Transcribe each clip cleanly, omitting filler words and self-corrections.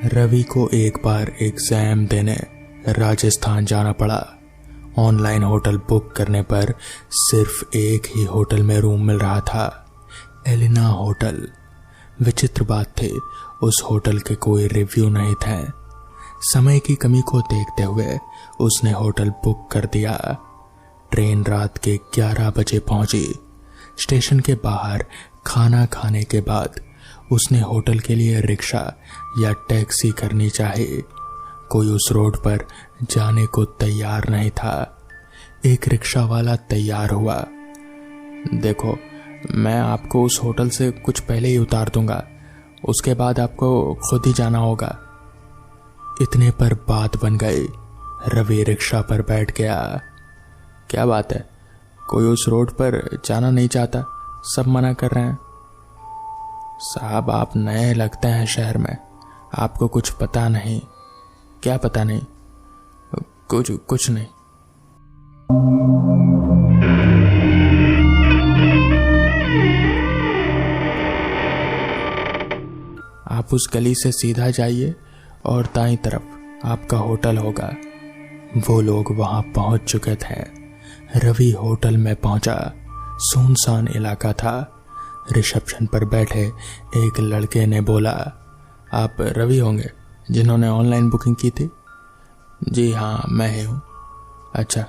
रवि को एक बार एग्जाम देने राजस्थान जाना पड़ा। ऑनलाइन होटल बुक करने पर सिर्फ एक ही होटल में रूम मिल रहा था, एलिना होटल। विचित्र बात थी, उस होटल के कोई रिव्यू नहीं थे। समय की कमी को देखते हुए उसने होटल बुक कर दिया। ट्रेन रात के 11 बजे पहुंची। स्टेशन के बाहर खाना खाने के बाद उसने होटल के लिए रिक्शा या टैक्सी करनी चाहिए। कोई उस रोड पर जाने को तैयार नहीं था। एक रिक्शा वाला तैयार हुआ। देखो, मैं आपको उस होटल से कुछ पहले ही उतार दूंगा, उसके बाद आपको खुद ही जाना होगा। इतने पर बात बन गई। रवि रिक्शा पर बैठ गया। क्या बात है, कोई उस रोड पर जाना नहीं चाहता, सब मना कर रहे हैं। साहब, आप नए लगते हैं शहर में, आपको कुछ पता नहीं। क्या पता नहीं? कुछ नहीं। आप उस गली से सीधा जाइए और दाईं तरफ आपका होटल होगा। वो लोग वहां पहुंच चुके थे। रवि होटल में पहुंचा। सुनसान इलाका था। रिसेप्शन पर बैठे एक लड़के ने बोला, आप रवि होंगे जिन्होंने ऑनलाइन बुकिंग की थी? जी हाँ, मैं ही हूँ। अच्छा,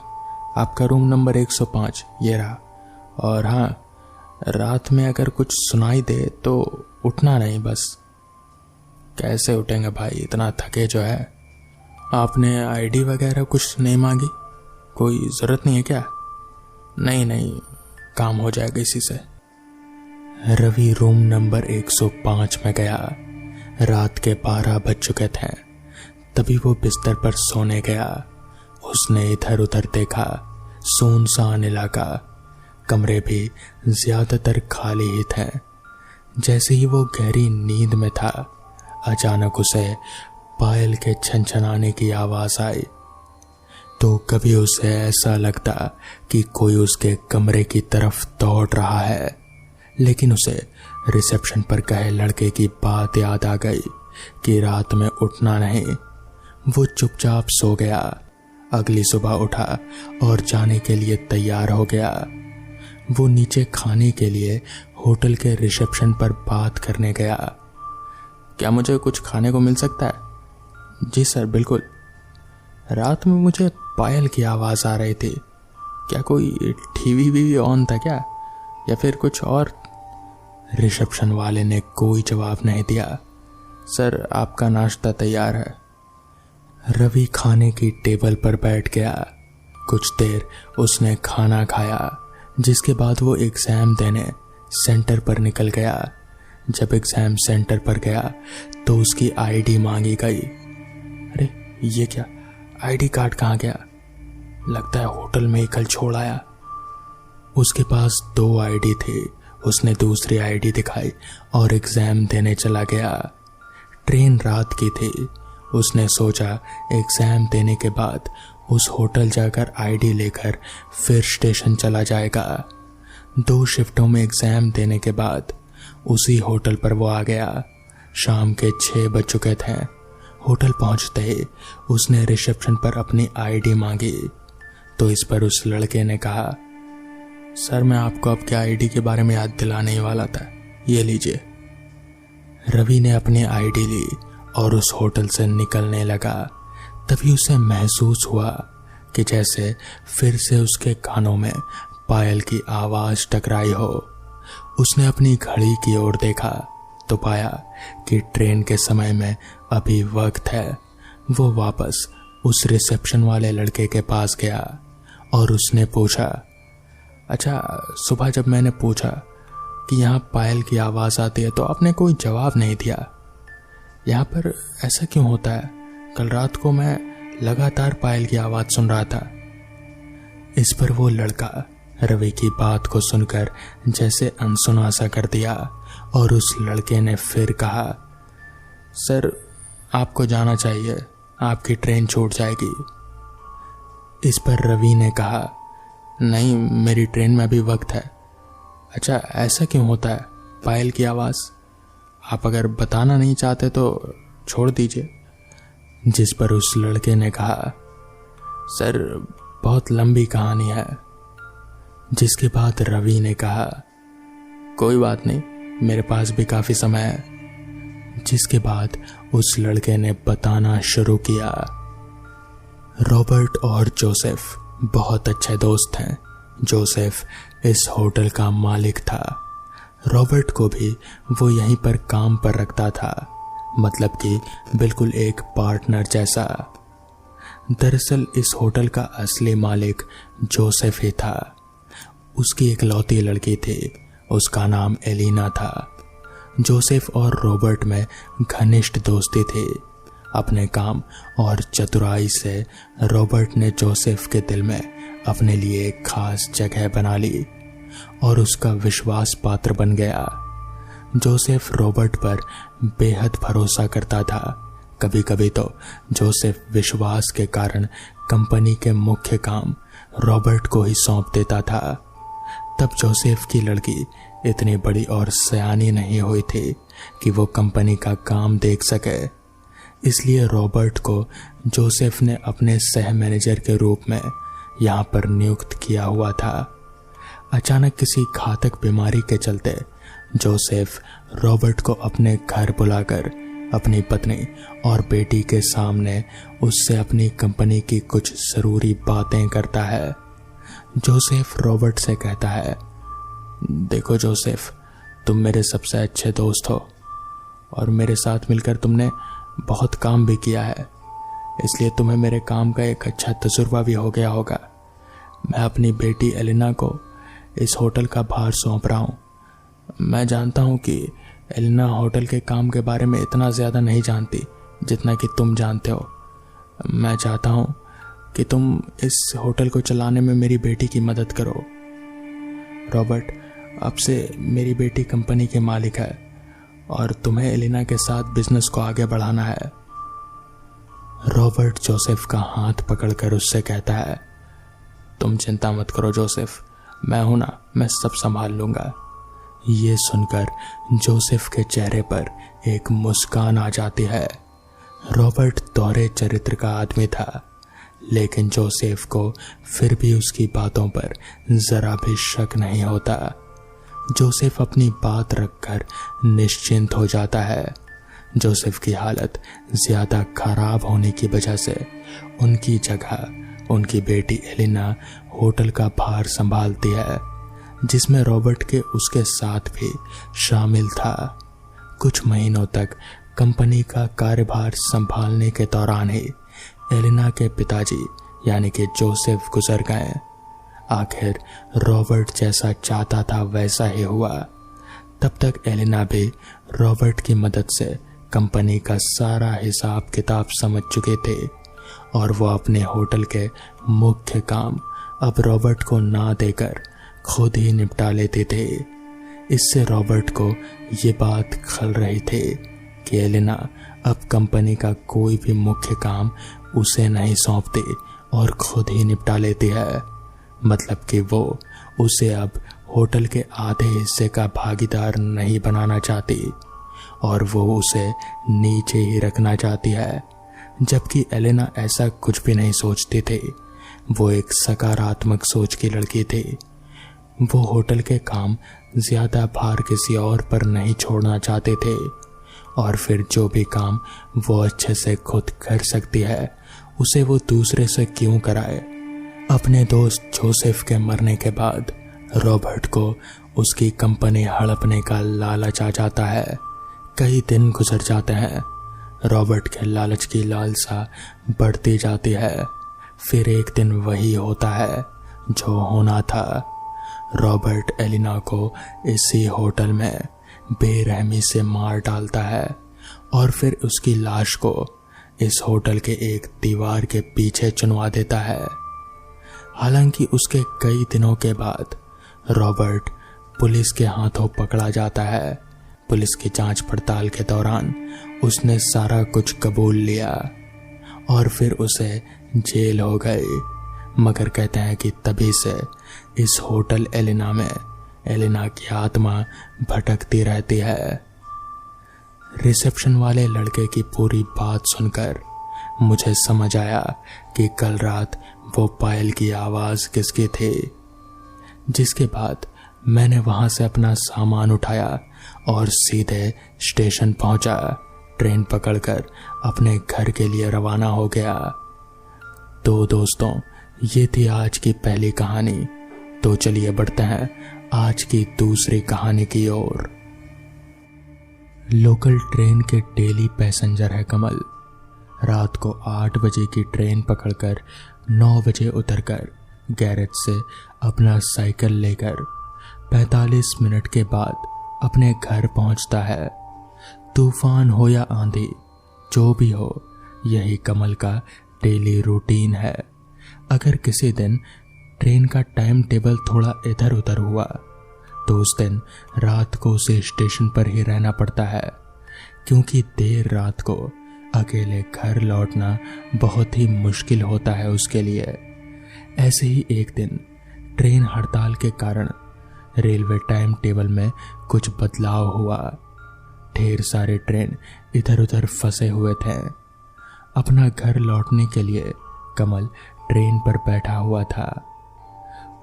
आपका रूम नंबर 105 ये रहा। और हाँ, रात में अगर कुछ सुनाई दे तो उठना नहीं बस। कैसे उठेंगे भाई, इतना थके जो है। आपने आईडी वगैरह कुछ नहीं मांगी? कोई जरूरत नहीं है क्या? नहीं, काम हो जाएगा इसी से। रवि रूम नंबर 105 में गया। रात के 12 बज चुके थे। तभी वो बिस्तर पर सोने गया। उसने इधर उधर देखा। सुनसान इलाका, कमरे भी ज्यादातर खाली ही थे। जैसे ही वो गहरी नींद में था, अचानक उसे पायल के छनछनाने की आवाज आई। तो कभी उसे ऐसा लगता कि कोई उसके कमरे की तरफ दौड़ रहा है, लेकिन उसे रिसेप्शन पर कहे लड़के की बात याद आ गई कि रात में उठना नहीं। वो चुपचाप सो गया। अगली सुबह उठा और जाने के लिए तैयार हो गया। वो नीचे खाने के लिए होटल के रिसेप्शन पर बात करने गया। क्या मुझे कुछ खाने को मिल सकता है? जी सर, बिल्कुल। रात में मुझे पायल की आवाज आ रही थी, क्या कोई टीवी भी ऑन था क्या, या फिर कुछ और? रिसेप्शन वाले ने कोई जवाब नहीं दिया। सर, आपका नाश्ता तैयार है। रवि खाने की टेबल पर बैठ गया। कुछ देर उसने खाना खाया, जिसके बाद वो एग्जाम देने सेंटर पर निकल गया। जब एग्जाम सेंटर पर गया तो उसकी आईडी मांगी गई। अरे ये क्या, आईडी कार्ड कहाँ गया? लगता है होटल में ही कल छोड़ आया। उसके पास 2 आईडी थी। उसने दूसरी आईडी दिखाई और एग्जाम देने चला गया। ट्रेन रात की थी। उसने सोचा एग्जाम देने के बाद उस होटल जाकर आईडी लेकर फिर स्टेशन चला जाएगा। 2 शिफ्टों में एग्जाम देने के बाद उसी होटल पर वो आ गया। शाम के 6 बज चुके थे। होटल पहुंचते ही उसने रिसेप्शन पर अपनी आईडी मांगी, तो इस पर उस लड़के ने कहा, सर, मैं आपको आपके आईडी के बारे में याद दिलाने ही वाला था, ये लीजिए। रवि ने अपनी आईडी ली और उस होटल से निकलने लगा। तभी उसे महसूस हुआ कि जैसे फिर से उसके कानों में पायल की आवाज टकराई हो। उसने अपनी घड़ी की ओर देखा तो पाया कि ट्रेन के समय में अभी वक्त है। वो वापस उस रिसेप्शन वाले लड़के के पास गया और उसने पूछा, अच्छा, सुबह जब मैंने पूछा कि यहाँ पायल की आवाज आती है तो आपने कोई जवाब नहीं दिया। यहाँ पर ऐसा क्यों होता है? कल रात को मैं लगातार पायल की आवाज सुन रहा था। इस पर वो लड़का रवि की बात को सुनकर जैसे अनसुना सा कर दिया और उस लड़के ने फिर कहा, सर, आपको जाना चाहिए, आपकी ट्रेन छूट जाएगी। इस पर रवि ने कहा, नहीं, मेरी ट्रेन में अभी वक्त है। अच्छा, ऐसा क्यों होता है? पायल की आवाज? आप अगर बताना नहीं चाहते तो छोड़ दीजिए। जिस पर उस लड़के ने कहा, सर बहुत लंबी कहानी है। जिसके बाद रवि ने कहा, कोई बात नहीं, मेरे पास भी काफी समय है। जिसके बाद उस लड़के ने बताना शुरू किया। रॉबर्ट और जोसेफ बहुत अच्छे दोस्त हैं। जोसेफ इस होटल का मालिक था। रॉबर्ट को भी वो यहीं पर काम पर रखता था, मतलब कि बिल्कुल एक पार्टनर जैसा। दरअसल इस होटल का असली मालिक जोसेफ ही था। उसकी इकलौती लड़की थी, उसका नाम एलिना था। जोसेफ और रॉबर्ट में घनिष्ठ दोस्ती थी। अपने काम और चतुराई से रॉबर्ट ने जोसेफ के दिल में अपने लिए एक खास जगह बना ली और उसका विश्वास पात्र बन गया। जोसेफ रॉबर्ट पर बेहद भरोसा करता था। कभी कभी तो जोसेफ विश्वास के कारण कंपनी के मुख्य काम रॉबर्ट को ही सौंप देता था। तब जोसेफ की लड़की इतनी बड़ी और सयानी नहीं हुई थी कि वो कंपनी का काम देख सके, इसलिए रॉबर्ट को जोसेफ ने अपने सह मैनेजर के रूप में यहाँ पर नियुक्त किया हुआ था। अचानक किसी घातक बीमारी के चलते जोसेफ रॉबर्ट को अपने घर बुलाकर अपनी पत्नी और बेटी के सामने उससे अपनी कंपनी की कुछ जरूरी बातें करता है। जोसेफ रॉबर्ट से कहता है, देखो जोसेफ, तुम मेरे सबसे अच्छे दोस्त हो और मेरे साथ मिलकर तुमने बहुत काम भी किया है, इसलिए तुम्हें मेरे काम का एक अच्छा तजुर्बा भी हो गया होगा। मैं अपनी बेटी एलिना को इस होटल का भार सौंप रहा हूँ। मैं जानता हूँ कि एलिना होटल के काम के बारे में इतना ज़्यादा नहीं जानती जितना कि तुम जानते हो। मैं चाहता हूँ कि तुम इस होटल को चलाने में मेरी बेटी की मदद करो। रॉबर्ट, अब से मेरी बेटी कंपनी के मालिक है और तुम्हें एलिना के साथ बिजनेस को आगे बढ़ाना है। रॉबर्ट जोसेफ का हाथ पकड़कर उससे कहता है, तुम चिंता मत करो जोसेफ, मैं हूं ना, मैं सब संभाल लूंगा। ये सुनकर जोसेफ के चेहरे पर एक मुस्कान आ जाती है। रॉबर्ट दोहरे चरित्र का आदमी था, लेकिन जोसेफ को फिर भी उसकी बातों पर जरा भी शक नहीं होता। जोसेफ अपनी बात रखकर निश्चिंत हो जाता है। जोसेफ की हालत ज्यादा खराब होने की वजह से उनकी जगह उनकी बेटी एलिना होटल का भार संभालती है, जिसमें रॉबर्ट के उसके साथ भी शामिल था। कुछ महीनों तक कंपनी का कार्यभार संभालने के दौरान ही एलिना के पिताजी यानी कि जोसेफ गुजर गए। आखिर रॉबर्ट जैसा चाहता था वैसा ही हुआ। तब तक एलिना भी रॉबर्ट की मदद से कंपनी का सारा हिसाब किताब समझ चुके थे और वो अपने होटल के मुख्य काम अब रॉबर्ट को ना देकर खुद ही निपटा लेते थे। इससे रॉबर्ट को ये बात खल रही थी कि एलिना अब कंपनी का कोई भी मुख्य काम उसे नहीं सौंपती और खुद ही निपटा लेती है। मतलब कि वो उसे अब होटल के आधे हिस्से का भागीदार नहीं बनाना चाहती और वो उसे नीचे ही रखना चाहती है, जबकि एलिना ऐसा कुछ भी नहीं सोचती थी। वो एक सकारात्मक सोच की लड़की थी। वो होटल के काम ज्यादा भार किसी और पर नहीं छोड़ना चाहते थे और फिर जो भी काम वो अच्छे से खुद कर सकती है उसे वो दूसरे से क्यों कराए। अपने दोस्त जोसेफ के मरने के बाद रॉबर्ट को उसकी कंपनी हड़पने का लालच आ जाता है। कई दिन गुजर जाते हैं। रॉबर्ट के लालच की लालसा बढ़ती जाती है। फिर एक दिन वही होता है जो होना था। रॉबर्ट एलिना को इसी होटल में बेरहमी से मार डालता है और फिर उसकी लाश को इस होटल के एक दीवार के पीछे चुनवा देता है। हालांकि उसके कई दिनों के बाद रॉबर्ट पुलिस के हाथों पकड़ा जाता है। पुलिस की जांच पड़ताल के दौरान उसने सारा कुछ कबूल लिया और फिर उसे जेल हो गई। मगर कहते हैं कि तभी से इस होटल एलिना में एलिना की आत्मा भटकती रहती है। रिसेप्शन वाले लड़के की पूरी बात सुनकर मुझे समझ आया कि कल रात वो पायल की आवाज किसकी थी। जिसके बाद मैंने वहां से अपना सामान उठाया और सीधे स्टेशन पहुंचा। ट्रेन पकड़कर अपने घर के लिए रवाना हो गया। तो दोस्तों, ये थी आज की पहली कहानी। तो चलिए बढ़ते हैं आज की दूसरी कहानी की ओर। लोकल ट्रेन के डेली पैसेंजर है कमल। रात को 8 बजे की ट्रेन पकड़कर 9 बजे उतरकर गैरेज से अपना साइकिल लेकर 45 मिनट के बाद अपने घर पहुंचता है। तूफान हो या आंधी, जो भी हो, यही कमल का डेली रूटीन है। अगर किसी दिन ट्रेन का टाइम टेबल थोड़ा इधर उधर हुआ तो उस दिन रात को उसे स्टेशन पर ही रहना पड़ता है, क्योंकि देर रात को अकेले घर लौटना बहुत ही मुश्किल होता है उसके लिए। ऐसे ही एक दिन ट्रेन हड़ताल के कारण रेलवे टाइम टेबल में कुछ बदलाव हुआ। ढेर सारे ट्रेन इधर उधर फंसे हुए थे। अपना घर लौटने के लिए कमल ट्रेन पर बैठा हुआ था।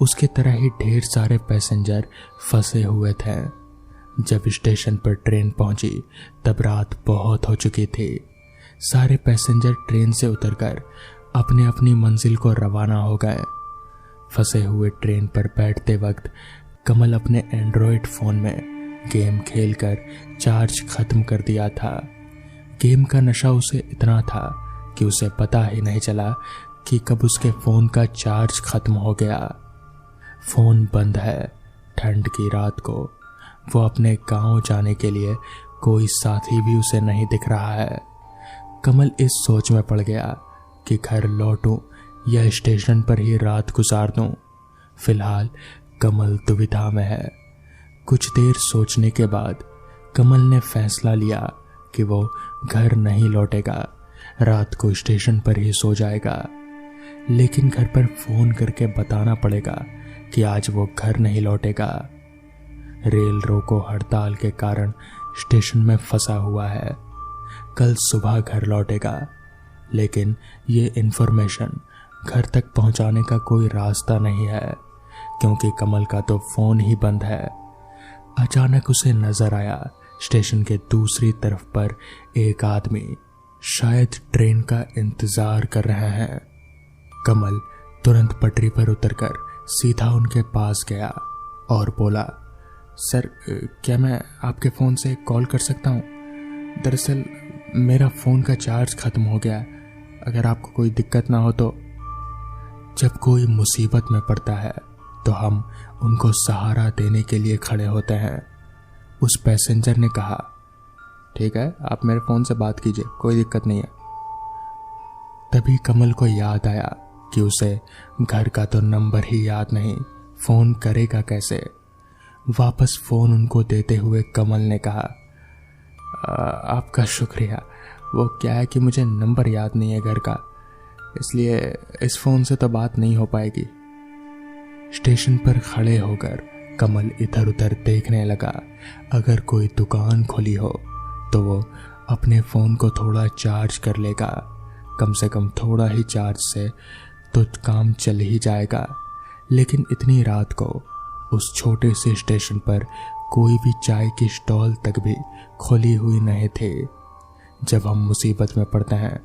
उसके तरह ही ढेर सारे पैसेंजर फंसे हुए थे। जब स्टेशन पर ट्रेन पहुंची तब रात बहुत हो चुकी थी। सारे पैसेंजर ट्रेन से उतरकर अपने अपनी मंजिल को रवाना हो गए। फंसे हुए ट्रेन पर बैठते वक्त कमल अपने एंड्रॉयड फोन में गेम खेलकर चार्ज खत्म कर दिया था। गेम का नशा उसे इतना था कि उसे पता ही नहीं चला कि कब उसके फोन का चार्ज खत्म हो गया। फोन बंद है। ठंड की रात को वो अपने गांव जाने के लिए कोई साथी भी उसे नहीं दिख रहा है। कमल इस सोच में पड़ गया कि घर लौटूं या स्टेशन पर ही रात गुजार दूं। फिलहाल कमल दुविधा में है। कुछ देर सोचने के बाद कमल ने फैसला लिया कि वो घर नहीं लौटेगा, रात को स्टेशन पर ही सो जाएगा। लेकिन घर पर फोन करके बताना पड़ेगा कि आज वो घर नहीं लौटेगा। रेल रोको हड़ताल के कारण स्टेशन में फंसा हुआ है। कल सुबह घर लौटेगा, लेकिन ये इन्फॉर्मेशन घर तक पहुंचाने का कोई रास्ता नहीं है, क्योंकि कमल का तो फोन ही बंद है। अचानक उसे नजर आया स्टेशन के दूसरी तरफ पर एक आदमी शायद ट्रेन का इंतजार कर रहे हैं। कमल तुरंत पटरी पर उतरकर सीधा उनके पास गया और बोला, सर, क्या मैं आपके फ़ोन से कॉल कर सकता हूँ? दरअसल मेरा फ़ोन का चार्ज ख़त्म हो गया है, अगर आपको कोई दिक्कत ना हो तो। जब कोई मुसीबत में पड़ता है तो हम उनको सहारा देने के लिए खड़े होते हैं। उस पैसेंजर ने कहा, ठीक है, आप मेरे फ़ोन से बात कीजिए, कोई दिक्कत नहीं है। तभी कमल को याद आया कि उसे घर का तो नंबर ही याद नहीं, फ़ोन करेगा कैसे। वापस फ़ोन उनको देते हुए कमल ने कहा, आपका शुक्रिया। वो क्या है कि मुझे नंबर याद नहीं है घर का, इसलिए इस फ़ोन से तो बात नहीं हो पाएगी। स्टेशन पर खड़े होकर कमल इधर उधर देखने लगा। अगर कोई दुकान खुली हो तो वो अपने फ़ोन को थोड़ा चार्ज कर लेगा। कम से कम थोड़ा ही चार्ज से तो काम चल ही जाएगा। लेकिन इतनी रात को उस छोटे से स्टेशन पर कोई भी चाय की स्टॉल तक भी खुली हुई नहीं थी। जब हम मुसीबत में पड़ते हैं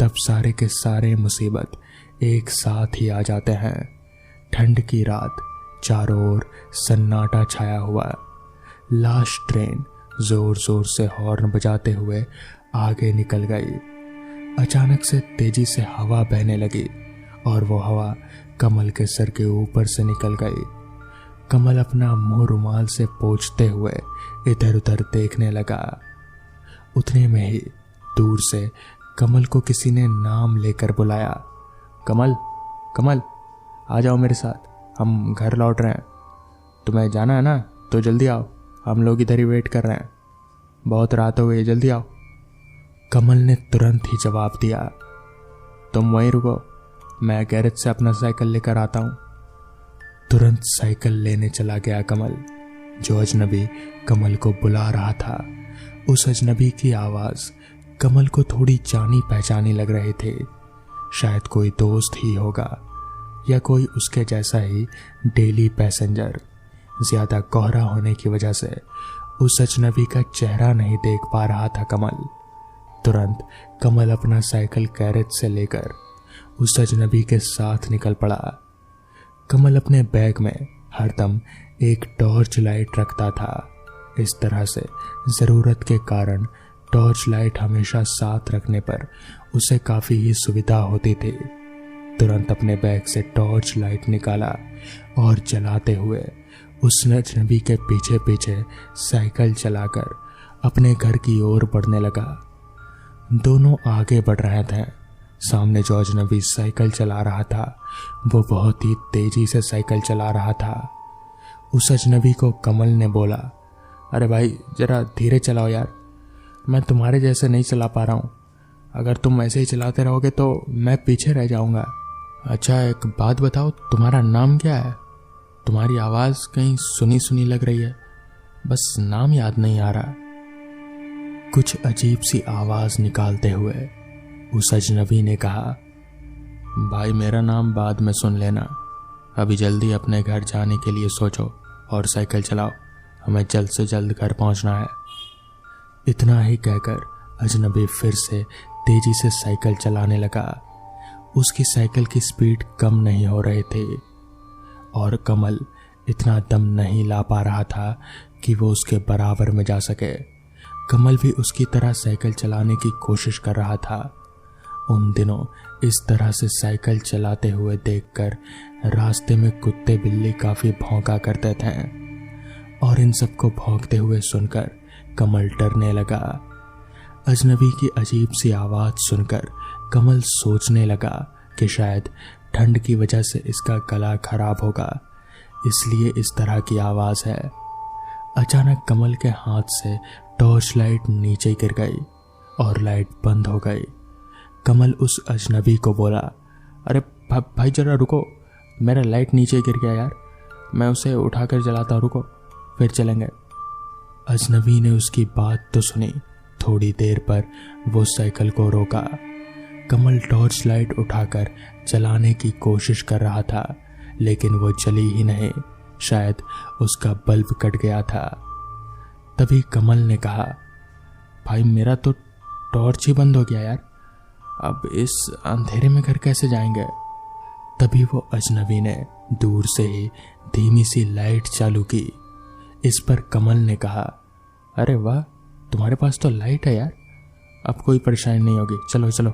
तब सारे के सारे मुसीबत एक साथ ही आ जाते हैं। ठंड की रात, चारों ओर सन्नाटा छाया हुआ। लास्ट ट्रेन जोर जोर से हॉर्न बजाते हुए आगे निकल गई। अचानक से तेजी से हवा बहने लगी और वो हवा कमल के सर के ऊपर से निकल गई। कमल अपना मुंह रुमाल से पोंछते हुए इधर उधर देखने लगा। उतने में ही दूर से कमल को किसी ने नाम लेकर बुलाया, कमल, कमल, आ जाओ मेरे साथ, हम घर लौट रहे हैं। तुम्हें जाना है ना, तो जल्दी आओ, हम लोग इधर ही वेट कर रहे हैं, बहुत रात हो गई, जल्दी आओ। कमल ने तुरंत ही जवाब दिया, तुम वहीं रुको, मैं गैरेज से अपना साइकिल लेकर आता हूँ। तुरंत साइकिल लेने चला गया कमल। जो अजनबी कमल को बुला रहा था उस अजनबी की आवाज कमल को थोड़ी जानी पहचानी लग रही थी। शायद कोई दोस्त ही होगा या कोई उसके जैसा ही डेली पैसेंजर। ज्यादा कोहरा होने की वजह से उस अजनबी का चेहरा नहीं देख पा रहा था कमल। तुरंत कमल अपना साइकिल गैरेज से लेकर उस अजनबी के साथ निकल पड़ा। कमल अपने बैग में हरदम एक टॉर्च लाइट रखता था। इस तरह से जरूरत के कारण टॉर्च लाइट हमेशा साथ रखने पर उसे काफी ही सुविधा होती थी। तुरंत अपने बैग से टॉर्च लाइट निकाला और जलाते हुए उस अजनबी के पीछे पीछे साइकिल चलाकर अपने घर की ओर बढ़ने लगा। दोनों आगे बढ़ रहे थे। सामने जो अजनबी साइकिल चला रहा था वो बहुत ही तेजी से साइकिल चला रहा था। उस अजनबी को कमल ने बोला, अरे भाई जरा धीरे चलाओ यार, मैं तुम्हारे जैसे नहीं चला पा रहा हूँ। अगर तुम ऐसे ही चलाते रहोगे तो मैं पीछे रह जाऊंगा। अच्छा एक बात बताओ, तुम्हारा नाम क्या है? तुम्हारी आवाज़ कहीं सुनी सुनी लग रही है, बस नाम याद नहीं आ रहा। कुछ अजीब सी आवाज़ निकालते हुए उस अजनबी ने कहा, भाई मेरा नाम बाद में सुन लेना, अभी जल्दी अपने घर जाने के लिए सोचो और साइकिल चलाओ, हमें जल्द से जल्द घर पहुंचना है। इतना ही कहकर अजनबी फिर से तेजी से साइकिल चलाने लगा। उसकी साइकिल की स्पीड कम नहीं हो रही थी और कमल इतना दम नहीं ला पा रहा था कि वो उसके बराबर में जा सके। कमल भी उसकी तरह साइकिल चलाने की कोशिश कर रहा था। उन दिनों इस तरह से साइकिल चलाते हुए देखकर रास्ते में कुत्ते बिल्ली काफी भौंका करते थे और इन सबको भौंकते हुए सुनकर कमल डरने लगा। अजनबी की अजीब सी आवाज सुनकर कमल सोचने लगा कि शायद ठंड की वजह से इसका गला खराब होगा, इसलिए इस तरह की आवाज है। अचानक कमल के हाथ से टॉर्च लाइट नीचे गिर गई और लाइट बंद हो गई। कमल उस अजनबी को बोला, अरे भाई जरा रुको, मेरा लाइट नीचे गिर गया यार, मैं उसे उठाकर जलाता हूं, रुको फिर चलेंगे। अजनबी ने उसकी बात तो सुनी। थोड़ी देर पर वो साइकिल को रोका। कमल टॉर्च लाइट उठाकर जलाने की कोशिश कर रहा था, लेकिन वो जली ही नहीं, शायद उसका बल्ब कट गया था। तभी कमल ने कहा, भाई मेरा तो टॉर्च ही बंद हो गया यार, अब इस अंधेरे में घर कैसे जाएंगे। तभी वो अजनबी ने दूर से ही धीमी सी लाइट चालू की। इस पर कमल ने कहा, अरे वाह तुम्हारे पास तो लाइट है यार, अब कोई परेशानी नहीं होगी, चलो चलो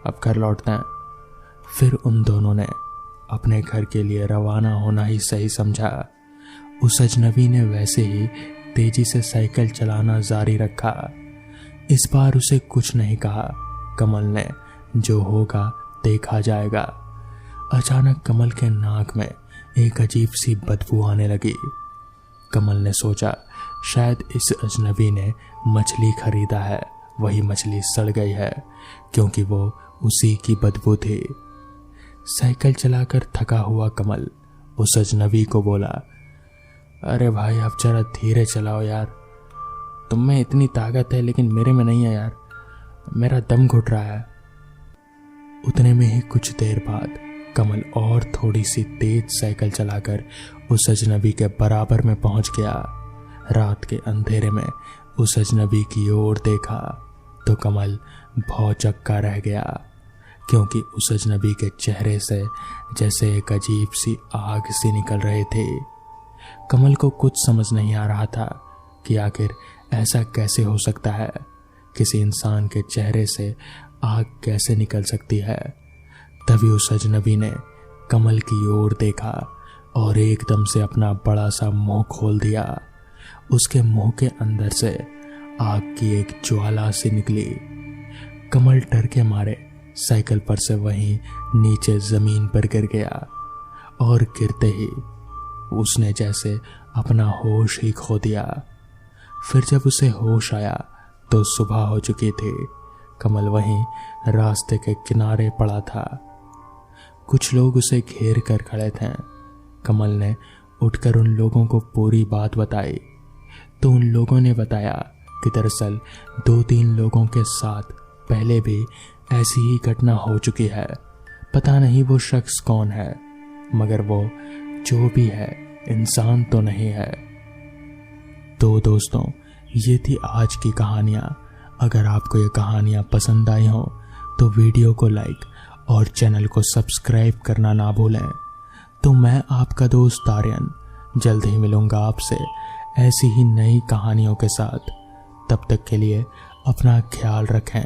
अब घर लौटते हैं। फिर उन दोनों ने अपने घर के लिए रवाना होना ही सही समझा। उस अजनबी ने वैसे ही तेजी से साइकिल चलाना जारी रखा। इस बार उसे कुछ नहीं कहा। कमल ने जो होगा देखा जाएगा। अचानक कमल के नाक में एक अजीब सी बदबू आने लगी। कमल ने सोचा शायद इस अजनबी ने मछली खरीदा है, वही मछली सड़ गई है, क्योंकि वो उसी की बदबू थी। साइकिल चलाकर थका हुआ कमल उस अजनबी को बोला, अरे भाई अब जरा धीरे चलाओ यार, तुम में इतनी ताकत है लेकिन मेरे में नहीं है यार, मेरा दम घुट रहा है। उतने में ही कुछ देर बाद कमल और थोड़ी सी तेज साइकिल चलाकर उस अजनबी के बराबर में पहुंच गया। रात के अंधेरे में उस अजनबी की ओर देखा तो कमल भौचक्का रह गया, क्योंकि उस अजनबी के चेहरे से जैसे एक अजीब सी आग सी निकल रही थी। कमल को कुछ समझ नहीं आ रहा था कि आखिर ऐसा कैसे हो सकता है, किसी इंसान के चेहरे से आग कैसे निकल सकती है। तभी उस अजनबी ने कमल की ओर देखा और एकदम से अपना बड़ा सा मुंह खोल दिया। उसके मुंह के अंदर से आग की एक ज्वाला सी निकली। कमल डर के मारे साइकिल पर से वहीं नीचे जमीन पर गिर गया और गिरते ही उसने जैसे अपना होश ही खो दिया। फिर जब उसे होश आया तो सुबह हो चुकी थी। कमल वहीं रास्ते के किनारे पड़ा था। कुछ लोग उसे घेर कर खड़े थे। कमल ने उठकर उन लोगों को पूरी बात बताई तो उन लोगों ने बताया कि दरअसल 2-3 लोगों के साथ पहले भी ऐसी ही घटना हो चुकी है। पता नहीं वो शख्स कौन है, मगर वो जो भी है इंसान तो नहीं है। तो दोस्तों, ये थी आज की कहानियाँ। अगर आपको ये कहानियाँ पसंद आई हों तो वीडियो को लाइक और चैनल को सब्सक्राइब करना ना भूलें। तो मैं आपका दोस्त आर्यन जल्द ही मिलूंगा आपसे ऐसी ही नई कहानियों के साथ। तब तक के लिए अपना ख्याल रखें।